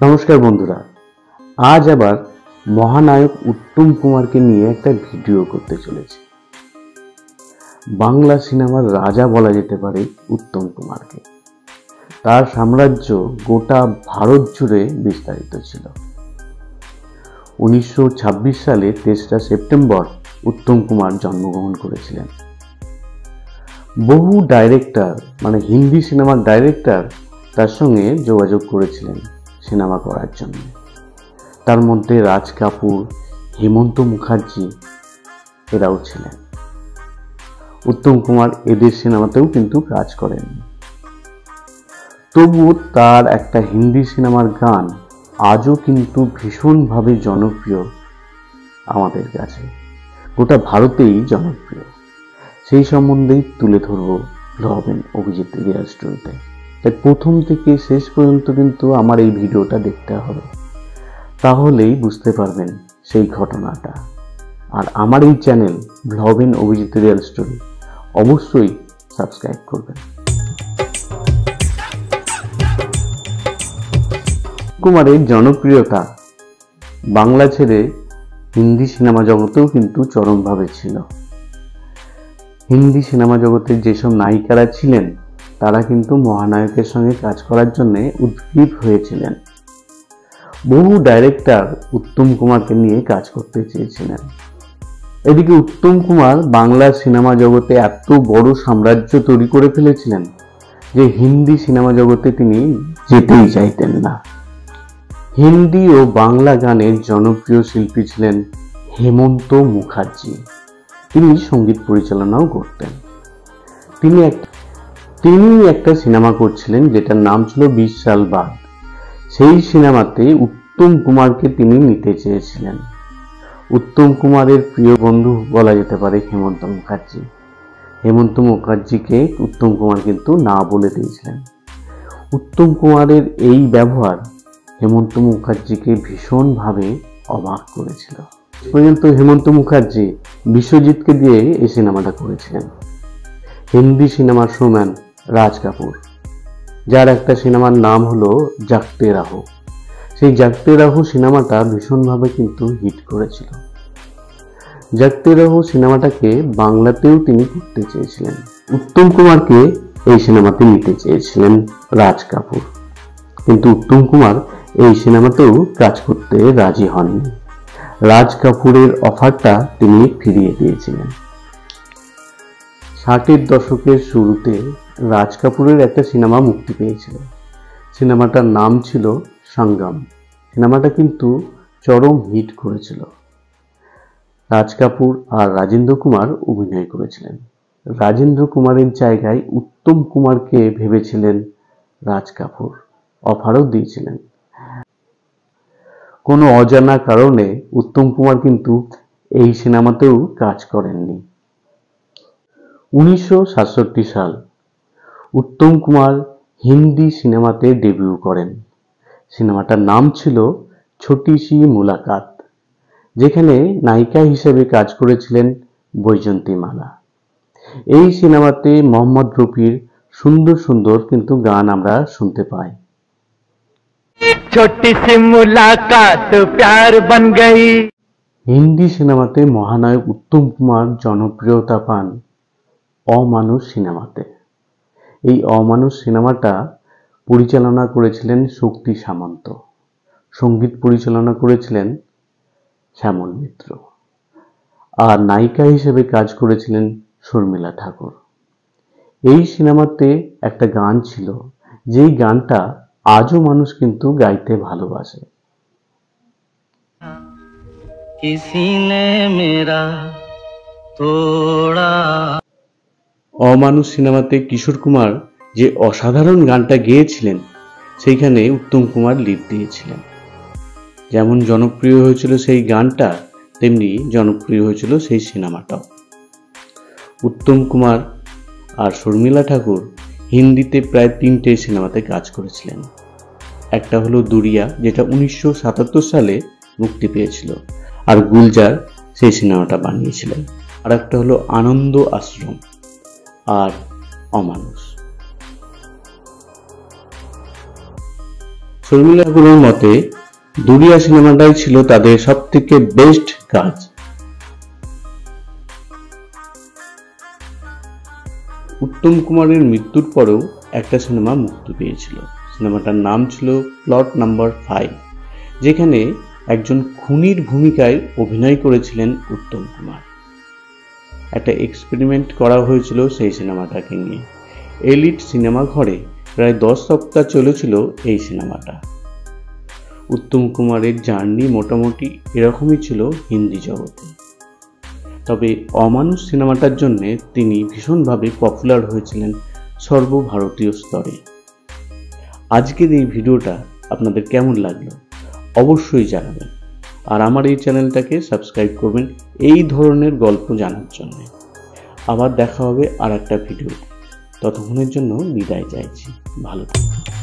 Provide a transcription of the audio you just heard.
নমস্কার বন্ধুরা, আজ আবার মহানায়ক উত্তম কুমারকে নিয়ে একটা ভিডিও করতে চলেছি। বাংলা সিনেমার রাজা বলা যেতে পারে উত্তম কুমারকে। তার সাম্রাজ্য গোটা ভারত জুড়ে বিস্তারিত ছিল। 1926 সালে 23 সেপ্টেম্বর উত্তম কুমার জন্মগ্রহণ করেছিলেন। বহু ডাইরেক্টর হিন্দি সিনেমার ডাইরেক্টর তার সঙ্গে যোগাযোগ করেছিলেন সিনেমা করার জন্য। তার মধ্যে রাজ কাপুর, হেমন্ত মুখার্জি এরাও ছিলেন। উত্তম কুমার এদের সিনেমাতেও কিন্তু কাজ করেন। তবুও তার একটা হিন্দি সিনেমার গান আজও কিন্তু ভীষণভাবে জনপ্রিয় আমাদের কাছে, গোটা ভারতেই জনপ্রিয়। সেই সম্বন্ধেই তুলে ধরবো ভ্লবেন অভিজিৎ রিয়াল স্টোরিতে। তাই প্রথম থেকে শেষ পর্যন্ত কিন্তু আমার এই ভিডিওটা দেখতে হবে, তাহলেই বুঝতে পারবেন সেই ঘটনাটা। আর আমার এই চ্যানেল ভ্লবেন অভিজিৎ রিয়াল স্টোরি অবশ্যই সাবস্ক্রাইব করবেন। কুমারের জনপ্রিয়তা বাংলা ছেড়ে হিন্দি সিনেমা জগতেও কিন্তু চরমভাবে ছিল। হিন্দি সিনেমা জগতের যেসব নায়িকারা ছিলেন তারা কিন্তু মহানায়কের সঙ্গে কাজ করার জন্য উদ্গ্রীব হয়েছিলেন। বহু ডাইরেক্টর উত্তম কুমারকে নিয়ে কাজ করতে চেয়েছিলেন। এদিকে উত্তম কুমার বাংলা সিনেমা জগতে এত বড় সাম্রাজ্য তৈরি করে ফেলেছিলেন যে হিন্দি সিনেমা জগতে তিনি যেতেই চাইতেন না। হিন্দি ও বাংলা গানের জনপ্রিয় শিল্পী ছিলেন হেমন্ত মুখার্জি। তিনি সঙ্গীত পরিচালনাও করতেন। তিনি একটা সিনেমা করছিলেন যেটার নাম ছিল 20 সাল বাদ। সেই সিনেমাতে উত্তম কুমারকে তিনি নিতে চেয়েছিলেন। উত্তম কুমারের প্রিয় বন্ধু বলা যেতে পারে হেমন্ত মুখার্জি। হেমন্ত মুখার্জিকে উত্তম কুমার কিন্তু না বলে দিয়েছিলেন। উত্তম কুমারের এই ব্যবহার হেমন্ত মুখার্জিকে ভীষণভাবে অবাক করেছিল। পর্যন্ত হেমন্ত মুখার্জি বিশ্বজিৎকে দিয়ে এই সিনেমাটা করেছিলেন। হিন্দি সিনেমার শোম্যান রাজ কাপুর, যার একটা সিনেমার নাম হলো জাগতে রাহো। সেই জাগতে রাহো সিনেমাটা ভীষণভাবে কিন্তু হিট করেছিল। জাগতে রাহো সিনেমাটাকে বাংলাতেও তিনি করতে চেয়েছিলেন। উত্তম কুমারকে এই সিনেমাতে নিতে চেয়েছিলেন রাজ কাপুর, কিন্তু উত্তম কুমার এই সিনেমাতেও কাজ করতে রাজি হননি। রাজ কাপুরের অফারটা তিনি ফিরিয়ে দিয়েছিলেন। 60-এর দশকের শুরুতে রাজ কাপুরের একটা সিনেমা মুক্তি পেয়েছিল। সিনেমাটার নাম ছিল সঙ্গম। সিনেমাটা কিন্তু চরম হিট করেছিল। রাজ কাপুর আর রাজেন্দ্র কুমার অভিনয় করেছিলেন। রাজেন্দ্র কুমারের জায়গায় উত্তম কুমারকে ভেবেছিলেন রাজ কাপুর, অফারও দিয়েছিলেন। কোনো অজানা কারণে উত্তম কুমার কিন্তু এই সিনেমাতেও কাজ করেননি। 1967 সাল উত্তম কুমার হিন্দি সিনেমাতে ডেবিউ করেন। সিনেমাটার নাম ছিল ছোটি সি মুলাকাত, যেখানে নায়িকা হিসেবে কাজ করেছিলেন বৈজয়ন্তী মালা। এই সিনেমাতে মোহাম্মদ রফির সুন্দর সুন্দর কিন্তু গান আমরা শুনতে পাই। ছোটি সি মুলাকাত প্যার বন গই। হিন্দি সিনেমাতে মহানায়ক উত্তম কুমার জনপ্রিয়তা পান অমানুষ সিনেমাতে। এই অমানুষ সিনেমাটা পরিচালনা করেছিলেন শক্তি সামন্ত, সঙ্গীত পরিচালনা করেছিলেন শ্যামল মিত্র, আর নায়িকা হিসেবে কাজ করেছিলেন শর্মিলা ঠাকুর। এই সিনেমাতে একটা গান ছিল, যেই গানটা আজও মানুষ কিন্তু গাইতে ভালোবাসে। অমানুষ সিনেমাতে কিশোর কুমার যে অসাধারণ গানটা গেয়েছিলেন, সেইখানে উত্তম কুমার লিড দিয়েছিলেন। যেমন জনপ্রিয় হয়েছিল সেই গানটা, তেমনি জনপ্রিয় হয়েছিল সেই সিনেমাটাও। উত্তম কুমার আর শর্মিলা ঠাকুর হিন্দিতে প্রায় 3টে সিনেমাতে কাজ করেছিলেন। একটা হলো দুরিয়া, যেটা 1977 সালে মুক্তি পেয়েছিল, আর গুলজার সেই সিনেমাটা বানিয়েছিলেন। আর একটা হলো আনন্দ আশ্রম আর অমানুষ। শর্মিলা গুরুর মতে দুরিয়া সিনেমাটাই ছিল তাদের সবথেকে বেস্ট কাজ। উত্তম কুমারের মৃত্যুর পরেও একটা সিনেমা মুক্তি পেয়েছিল। সিনেমাটার নাম ছিল প্লট নাম্বার 5, যেখানে একজন খুনির ভূমিকায় অভিনয় করেছিলেন উত্তম কুমার। একটা এক্সপেরিমেন্ট করা হয়েছিল সেই সিনেমাটাকে নিয়ে। এলিট সিনেমা ঘরে প্রায় 10 সপ্তাহ চলেছিল এই সিনেমাটা। উত্তম কুমারের জার্নি মোটামুটি এরকমই ছিল হিন্দি জগতে। তবে অমানুষ সিনেমাটার জন্য তিনি ভীষণভাবে পপুলার হয়েছিলেন সর্বভারতীয় স্তরে। আজকের এই ভিডিওটা আপনাদের কেমন লাগলো অবশ্যই জানাবেন, আর আমার এই চ্যানেলটাকে সাবস্ক্রাইব করবেন এই ধরনের গল্প জানার জন্য। আবার দেখা হবে আর একটা ভিডিও। ততক্ষণের জন্য বিদায় চাইছি। ভালো থাকবেন।